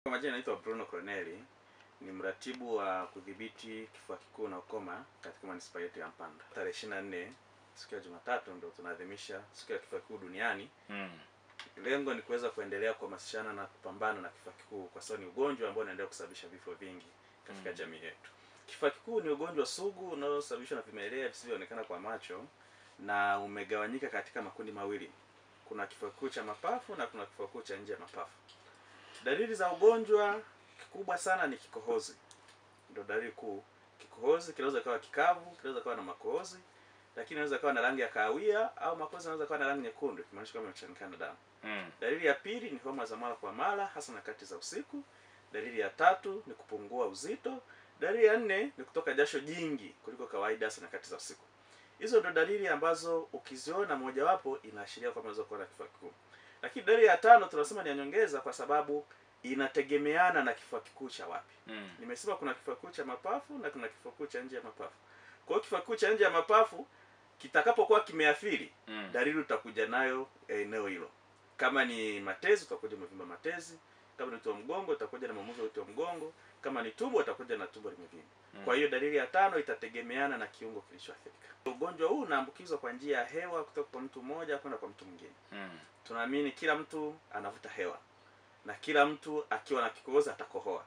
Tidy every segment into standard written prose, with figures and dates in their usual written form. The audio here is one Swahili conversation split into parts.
Kwa majina naitwa Bruno Corneli, ni mratibu wa kudhibiti kifua kikuu na ukoma katika manispaa yetu ya Mpanda. Tarehe 24 siku ya Jumatatu ndio tunaadhimisha siku ya kifua kikuu duniani. Lengo ni kuweza kuendelea kuhamasishana na kupambana na kifua kikuu kwa sababu ni ugonjwa ambao unaendelea kusababisha vifo vingi katika jamii yetu. Kifua kikuu ni ugonjwa sugu unaosababishwa na vimelea visivyoonekana kwa macho na umegawanyika katika makundi mawili. Kuna kifua kikuu cha mapafu na kuna kifua kikuu cha nje ya mapafu. Dalili za ugonjwa kikubwa sana ni kikohozi. Ndio dalili kuu. Kikohozi kinaweza kuwa kikavu, kinaweza kuwa na makohozi, lakini inaweza kuwa na rangi ya kahawia au makohozi yanaweza kuwa na rangi nyekundu, kimaanisha kama imechanganyikana damu. Dalili ya pili ni homa za mara kwa mara hasa nyakati za usiku. Dalili ya tatu ni kupungua uzito. Dalili ya nne ni kutoka jasho jingi kuliko kawaida hasa nyakati za usiku. Hizo ndio dalili ambazo ukiziona mojawapo inaashiria kwamba unaweza kuwa na kifua kikuu. Lakini dalili ya tano tunasema ni ya nyongeza kwa sababu inategemeana na kifua kikuu cha wapi. Nimesema kuna kifua kikuu cha mapafu na kuna kifua kikuu cha nje ya mapafu. Kwa hiyo kifua kikuu cha nje ya mapafu kitakapokuwa kimeathiri, dalili utakuja nayo eneo hilo. Kama ni matezi utakuja umevimba matezi, kama ni uti wa mgongo utakuja na maumivu ya uti wa mgongo, kama ni tumbo utakuja na tumbo limevimba. Kwa hiyo dalili ya tano itategemeana na kiungo kilichoathirika. Ugonjwa huu unaambukizwa kwa njia ya hewa kutoka kwa mtu mmoja kwenda kwa mtu mwingine. Tunaamini kila mtu anavuta hewa na kila mtu akiwa na kikohozi atakohoa.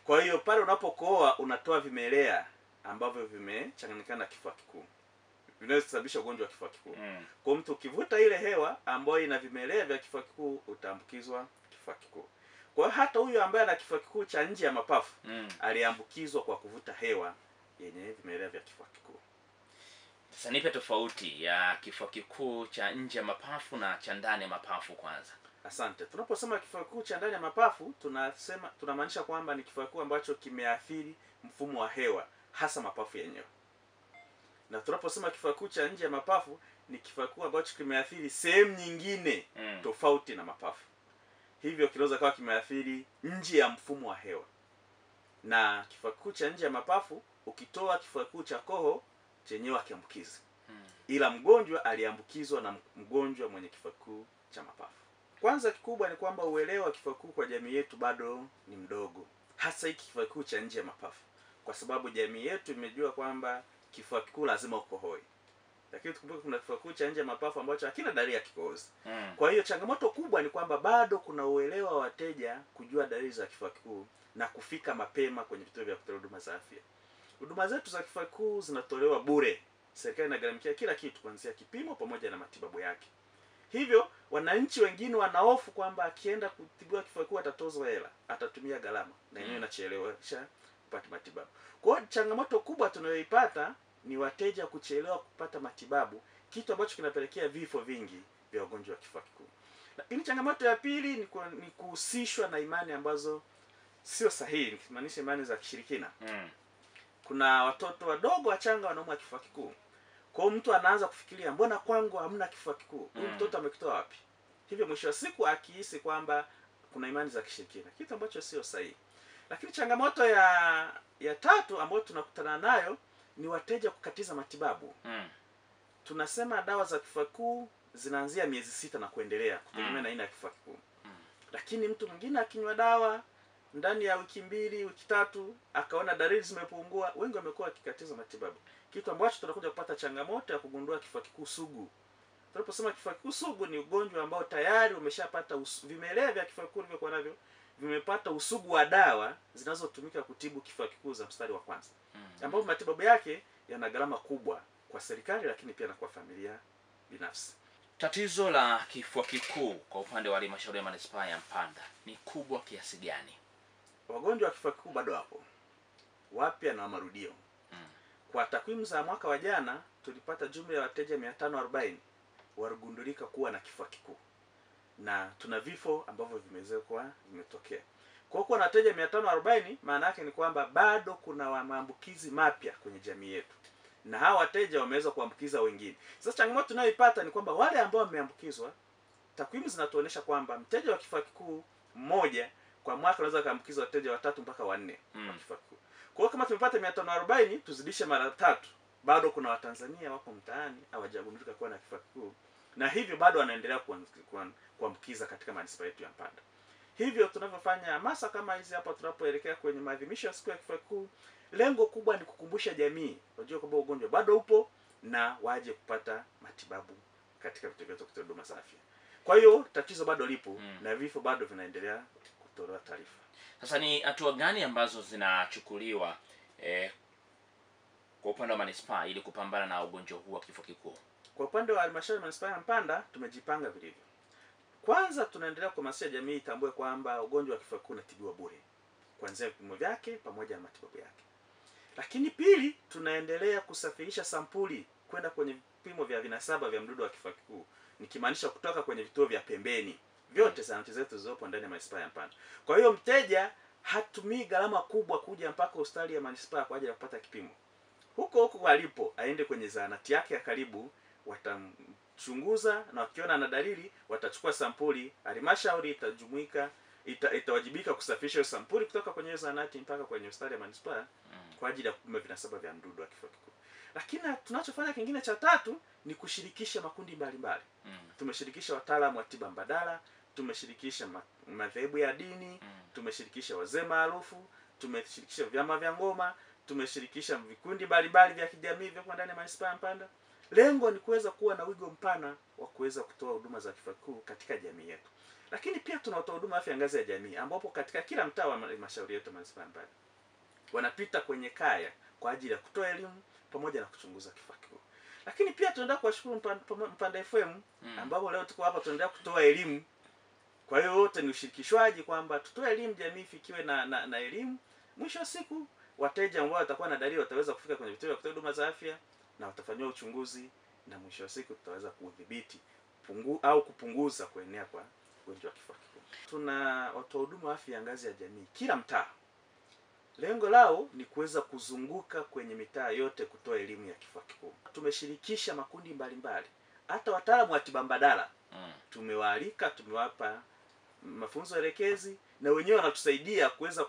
Kwa hiyo pale unapokohoa unatoa vimelea ambavyo vimechanganyikana na kifua kikuu, vinaweza ugonjwa wa kifua kikuu. Kwa mtu ukivuta ile hewa ambayo ina vimelea vya kifua kikuu utaambukizwa kifua kikuu. Kwa hiyo hata huyo ambaye ana kifua kikuu cha nje ya mapafu aliambukizwa kwa kuvuta hewa yenye vimelea vya kifua kikuu. Sasa nipe tofauti ya kifua kikuu cha nje ya mapafu na cha ndani ya mapafu kwanza. Asante. Tunaposema kifua kikuu cha ndani ya mapafu, tunamaanisha kwamba ni kifua kikuu ambacho kimeathiri mfumo wa hewa, hasa mapafu yenyewe. Na tunaposema kifua kikuu cha nje ya mapafu, ni kifua kikuu ambacho kimeathiri sehemu nyingine tofauti na mapafu. Hivyo kinaweza kuwa kimeathiri nje ya mfumo wa hewa. Na kifua kikuu cha nje ya mapafu, ukitoa kifua kikuu cha koo chenyewe hakiambukizi. Ila mgonjwa aliambukizwa na mgonjwa mwenye kifua kikuu cha mapafu. Kwanza kikubwa ni kwamba uelewa wa kifua kikuu kwa jamii yetu bado ni mdogo. Hasa hiki kifua kikuu cha nje ya mapafu. Kwa sababu jamii yetu imejua kwamba kifua kikuu lazima ukohoe. Lakini tukumbuke kuna kifua kikuu cha nje ya mapafu ambacho hakina dalili ya kikohozi. Kwa hiyo changamoto kubwa ni kwamba bado kuna uelewa wa wateja kujua dalili za kifua kikuu na kufika mapema kwenye vituo vya kutolea huduma za afya. Huduma zetu za kifua kikuu zinatolewa bure. Serikali inagharamikia kila kitu kuanzia kipimo pamoja na matibabu yake. Hivyo wananchi wengine wanahofu kwamba akienda kutibiwa kifua kikuu atatozwa hela, atatumia gharama na yenyewe inachelewesha kupata matibabu. Kwa hiyo changamoto kubwa tunayoipata ni wateja kuchelewa kupata matibabu, kitu ambacho kinapelekea vifo vingi vya wagonjwa wa kifua kikuu. Lakini changamoto ya pili ni kuhusishwa na imani ambazo sio sahihi, nikimaanisha imani za kishirikina. Kuna watoto wadogo wachanga wanaumwa kifua kikuu. Kwa hiyo mtu anaanza kufikiria mbona kwangu hamna kifua kikuu? Huyu mtoto amekitoa wapi? Hivyo mwisho wa siku akihisi kwamba kuna imani za kishirikina, kitu ambacho sio sahihi. Lakini changamoto ya tatu ambayo tunakutana nayo ni wateja kukatiza matibabu. Tunasema dawa za kifua kikuu zinaanzia miezi 6 na kuendelea kutegemea na aina ya kifua kikuu. Lakini mtu mwingine akinywa dawa ndani ya wiki 2, wiki 3 akaona dalili zimepungua, wengi wamekuwa wakikatiza matibabu. Kitu ambacho tunakuja kupata changamoto ya kugundua kifua kikuu sugu. Tunaposema kifua kikuu sugu ni ugonjwa ambao tayari umeshapata vimelea vya kifua kikuu vilivyokuwa navyo vimepata usugu wa dawa zinazotumika kutibu kifua kikuu za mstari wa kwanza. Ambapo matibabu yake yana gharama kubwa kwa serikali lakini pia na kwa familia binafsi. Tatizo la kifua kikuu kwa upande wa halmashauri ya manispaa ya Mpanda ni kubwa kiasi gani? Wagonjwa wa kifua kikuu bado wapo. Wapya na marudio. Kwa takwimu za mwaka wa jana tulipata jumla ya wateja 540 waligundulika kuwa na kifua kikuu. Na tuna vifo ambavyo vimetokea. Kwa kuwa na wateja 540 maana yake ni kwamba bado kuna maambukizi mapya kwenye jamii yetu. Na hawa wateja wameweza kuambukiza wengine. Sasa changamoto tunayoipata ni kwamba wale ambao wameambukizwa, takwimu zinatuonyesha kwamba mteja wa kifua kikuu mmoja kwa mwaka anaweza kuambukiza wateja 3 mpaka 4 wa kifua kikuu. Kwa hiyo kama tumepata 540 tuzidishe mara 3, bado kuna Watanzania wako mtaani hawajagundulika kuwa na kifua kikuu na hivyo bado wanaendelea kuambukiza katika manispaa yetu ya Mpanda. Hivyo tunavyofanya hamasa kama hizi hapa, tunapoelekea kwenye maadhimisho ya siku ya kifua kikuu, lengo kubwa ni kukumbusha jamii wajue kwamba ugonjwa bado upo na waje kupata matibabu katika vituo vyetu vya huduma za afya. Kwa hiyo tatizo bado lipo na vifo bado vinaendelea kutolewa taarifa. Sasa ni hatua gani ambazo zinachukuliwa kwa upande wa manispaa ili kupambana na ugonjwa huu wa kifua kikuu? Kwa upande wa halmashauri ya manispaa ya Mpanda tumejipanga vilivyo. Kwanza tunaendelea kuhamasisha jamii itambue kwamba ugonjwa wa kifua kikuu unatibiwa bure, kuanzia vipimo vyake pamoja na matibabu yake. Lakini pili, tunaendelea kusafirisha sampuli kwenda kwenye vipimo vya vinasaba vya mdudu wa kifua kikuu, nikimaanisha kutoka kwenye vituo vya pembeni vyote zahanati zetu zilizopo ndani ya manispaa ya Mpanda. Kwa hiyo mteja hatumii gharama kubwa kuja mpaka hospitali ya manispaa kwa ajili ya kupata kipimo. Huko alipo aende kwenye zahanati yake ya karibu, watamchunguza na wakiona ana dalili watachukua sampuli, halmashauri itajumuika itawajibika kusafirisha sampuli kutoka kwenye zahanati mpaka kwenye hospitali ya manispaa kwa ajili ya kupima vinasaba vya mdudu wa kifua kikuu. Lakini tunachofanya kingine cha tatu ni kushirikisha makundi mbalimbali. Tumeshirikisha wataalamu wa tiba mbadala, tumeshirikisha madhehebu ya dini, tumeshirikisha wazee maarufu, tumeshirikisha vyama vya ngoma, tumeshirikisha vikundi mbalimbali vya kijamii vya ndani ya manispaa ya Mpanda. Lengo ni kuweza kuwa na wigo mpana wa kuweza kutoa huduma za kifua kikuu katika jamii yetu. Lakini pia tunatoa huduma afya ngazi ya jamii, ambapo katika kila mtaa wa halmashauri yetu manispaa ya Mpanda wanapita kwenye kaya kwa ajili ya kutoa elimu pamoja na kuchunguza kifua kikuu. Lakini pia tunaendelea kuwashukuru Mpanda FM ambapo leo tuko hapa tunaendelea kutoa elimu. Kwa hiyo wote ni ushirikishwaji kwamba tutoe elimu, jamii ifikiwe na elimu. Mwisho wa siku wateja ambao watakuwa na dalili wataweza kufika kwenye vituo vya kutoa huduma za afya na watafanywa uchunguzi, na mwisho wa siku tutaweza kudhibiti au kupunguza kuenea kwa ugonjwa wa kifua kikuu. Tuna watoa huduma afya ngazi ya jamii kila mtaa. Lengo lao ni kuweza kuzunguka kwenye mitaa yote kutoa elimu ya kifua kikuu. Tumeshirikisha makundi mbalimbali, hata wataalamu wa tiba mbadala tumewaalika, tumewapa mafunzo elekezi, na wenyewe wanatusaidia kuweza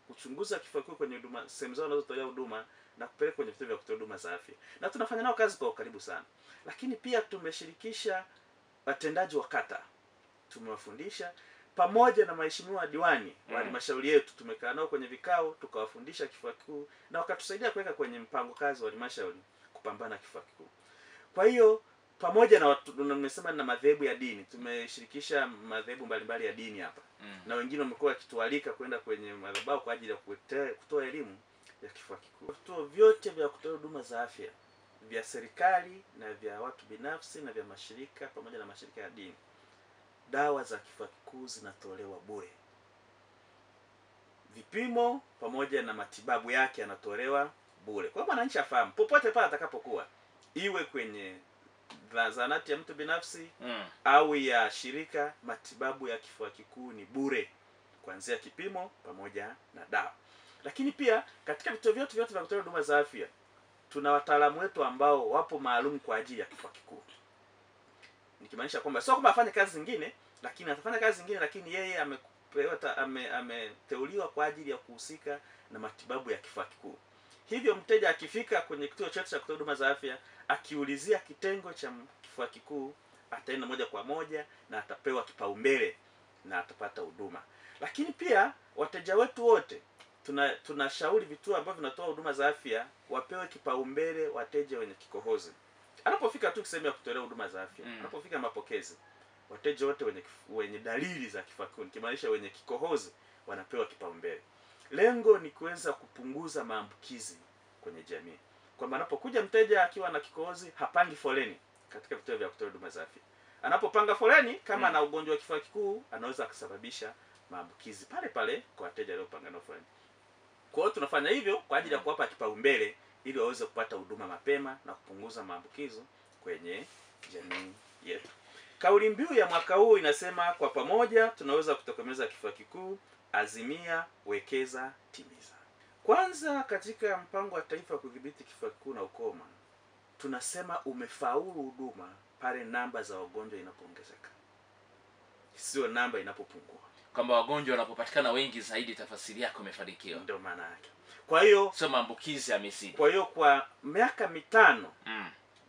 kuchunguza kifua kikuu kwenye huduma sehemu zao wanazotolea huduma na kupeleka kwenye vituo vya kutoa huduma za afya, na tunafanya nao kazi kwa karibu sana. Lakini pia tumeshirikisha watendaji wa kata, tumewafundisha pamoja na mheshimiwa diwani wa halmashauri yetu. Tumekaa nao kwenye vikao tukawafundisha kifua kikuu na wakatusaidia kuweka kwenye mpango kazi wa halmashauri kupambana kifua kikuu. Kwa hiyo pamoja na nimesema na madhehebu ya dini, tumeshirikisha madhehebu mbalimbali ya dini hapa. Na wengine wamekuwa wakitualika kwenda kwenye madhabahu kwa ajili ya kutoa elimu ya kifua kikuu. Vituo vyote vya kutoa huduma za afya vya serikali na vya watu binafsi na vya mashirika pamoja na mashirika ya dini, dawa za kifua kikuu zinatolewa bure. Vipimo pamoja na matibabu yake yanatolewa bure. Kwa mwananchi afahamu popote pale atakapokuwa, iwe kwenye zahanati ya mtu binafsi au ya shirika, matibabu ya kifua kikuu ni bure, kuanzia kipimo pamoja na dawa. Lakini pia katika vituo vyote vya kutoa huduma za afya tuna wataalamu wetu ambao wapo maalum kwa ajili ya kifua kikuu. Nikimaanisha kwamba sio kwamba afanye kazi zingine, lakini atafanya kazi zingine, lakini yeye ameteuliwa kwa ajili ya kuhusika na matibabu ya kifua kikuu. Hivyo mteja akifika kwenye kituo chetu cha kutoa huduma za afya akiulizia kitengo cha kifua kikuu, ataenda moja kwa moja na atapewa kipaumbele na atapata huduma. Lakini pia wateja wetu wote tunashauri vituo ambavyo vinatoa huduma za afya wapewe kipaumbele wateja wenye kikohozi. Anapofika tu sehemu ya kutolea huduma za afya, anapofika mapokezi, wateja wote wenye dalili za kifua kikuu, nikimaanisha wenye kikohozi, wanapewa kipaumbele. Lengo ni kuweza kupunguza maambukizi kwenye jamii. Kwamba anapokuja mteja akiwa na kikohozi hapangi foleni katika vituo vya kutoa huduma za afya. Anapopanga foleni kama ana ugonjwa wa kifua kikuu, anaweza kusababisha maambukizi pale pale kwa wateja waliopanga na foleni. Kwa hiyo tunafanya hivyo kwa ajili ya kuwapa kipaumbele ili waweze kupata huduma mapema na kupunguza maambukizo kwenye jamii yetu. Kauli mbiu ya mwaka huu inasema kwa pamoja tunaweza kutokomeza kifua kikuu, azimia, wekeza, timiza. Kwanza katika mpango wa taifa wa kudhibiti kifua kikuu na ukoma, tunasema umefaulu huduma pale namba za wagonjwa inapoongezeka, sio namba inapopungua. Kwamba wagonjwa wanapopatikana wengi zaidi, tafasiri yako imefanikiwa. Ndio maana yake. Kwa hiyo sio maambukizi yamezidi. Kwa hiyo kwa miaka mitano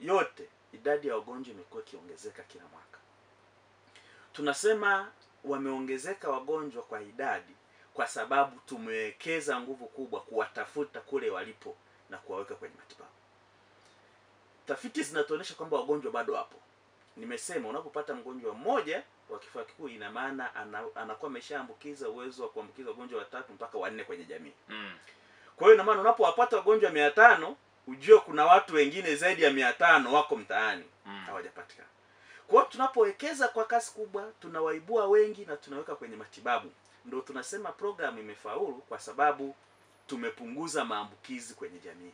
yote idadi ya wagonjwa imekuwa ikiongezeka kila mwaka. Tunasema wameongezeka wagonjwa kwa idadi kwa sababu tumewekeza nguvu kubwa kuwatafuta kule walipo na kuwaweka kwenye matibabu. Tafiti zinatuonyesha kwamba wagonjwa bado hapo. Nimesema unapopata mgonjwa mmoja wa kifua kikuu, ina maana anakuwa ameshaambukiza uwezo wa kuambukiza wagonjwa 3 mpaka 4 kwenye jamii. Kwa hiyo ina maana unapowapata wagonjwa 500, ujue kuna watu wengine zaidi ya 500 wako mtaani hawajapatikana. Kwa hiyo tunapowekeza kwa kasi kubwa, tunawaibua wengi na tunaweka kwenye matibabu. Ndio tunasema program imefaulu kwa sababu tumepunguza maambukizi kwenye jamii.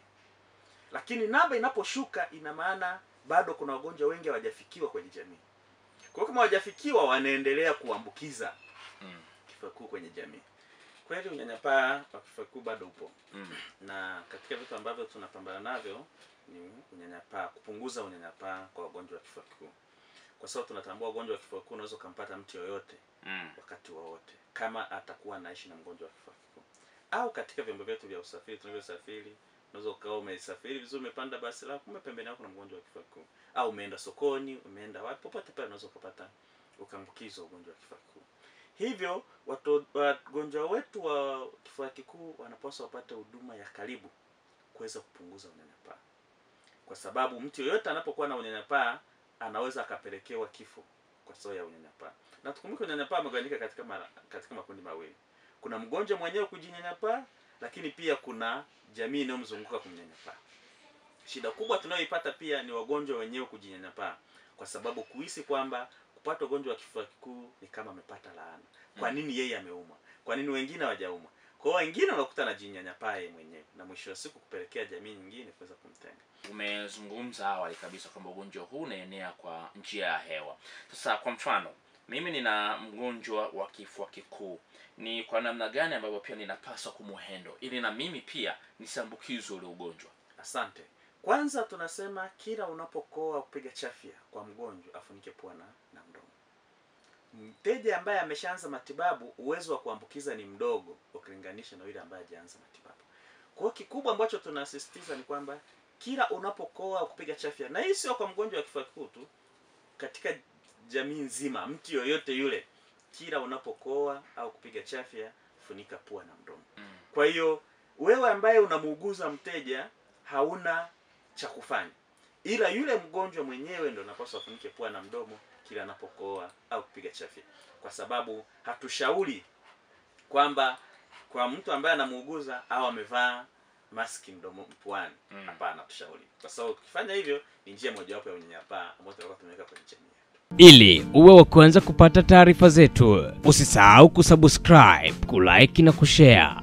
Lakini namba inaposhuka, ina maana bado kuna wagonjwa wengi hawajafikiwa kwenye jamii. Kwa hiyo kama hawajafikiwa, wanaendelea kuambukiza kifua kikuu kwenye jamii. Kweli unyanyapaa wa kifua kikuu bado upo. Na katika vitu ambavyo tunapambana navyo ni unyanyapaa, kupunguza unyanyapaa kwa wagonjwa wa kifua kikuu. Kwa sababu tunatambua wagonjwa wa kifua kikuu unaweza kumpata mtu yoyote wakati wowote kama atakuwa anaishi na mgonjwa wa kifua kikuu. Au katika vyombo vyetu vya usafiri tunavyosafiri, unaweza ukawa umesafiri vizuri, umepanda basi lako, pembeni yako na mgonjwa wa kifua kikuu. Au umeenda sokoni, umeenda wapi, popote pale unaweza kupata ukaambukizwa ugonjwa wa kifua kikuu. Hivyo wagonjwa wetu wa kifua kikuu wanapaswa wapate huduma ya karibu kuweza kupunguza unyanyapaa. Kwa sababu mtu yoyote anapokuwa na unyanyapaa anaweza akapelekewa kifo kwa sababu ya unyanyapaa. Na tukumbuke unyanyapaa umegawanyika katika makundi mawili. Kuna mgonjwa mwenyewe kujinyanyapaa, lakini pia kuna jamii inayomzunguka kumnyanyapaa. Shida kubwa tunayoipata pia ni wagonjwa wenyewe kujinyanyapaa, kwa sababu kuhisi kwamba kupata ugonjwa wa kifua kikuu ni kama amepata laana. Kwa nini yeye ameumwa? Kwa nini wengine hawajaumwa? Kwa hiyo wengine wanakuta anajinyanyapaa yeye mwenyewe na mwisho wa siku kupelekea jamii nyingine kuweza kumtenga. Umezungumza awali kabisa kwamba ugonjwa huu unaenea kwa njia ya hewa. Sasa kwa mfano, mimi nina mgonjwa wa kifua kikuu. Ni kwa namna gani ambapo pia ninapaswa kumuhendo ili na mimi pia nisiambukizwe ule ugonjwa? Asante. Kwanza tunasema kila unapokoa kupiga chafya kwa mgonjwa afunike pua na mdomo. Mteja ambaye ameshaanza matibabu, uwezo wa kuambukiza ni mdogo ukilinganisha na yule ambaye hajaanza matibabu. Kwa hiyo kikubwa ambacho tunasisitiza ni kwamba kila unapokoa kupiga chafya, na hii sio kwa mgonjwa wa kifua kikuu tu, katika jamii nzima, mtu yoyote yule, kila unapokoa au kupiga chafya funika pua na mdomo. Kwa hiyo wewe ambaye unamuuguza mteja hauna cha kufanya, ila yule mgonjwa mwenyewe ndio anapaswa afunike pua na mdomo kila anapokoa au kupiga chafya, kwa sababu hatushauri kwamba kwa mtu ambaye anamuuguza au amevaa maski mdomo puani. Hapana, tushauri, kwa sababu ukifanya hivyo ni njia mojawapo ya unyanyapaa ambayo tunataka tumeweka kwenye jamii. Ili uwe wa kwanza kupata taarifa zetu, usisahau kusubscribe, kulike na kushare.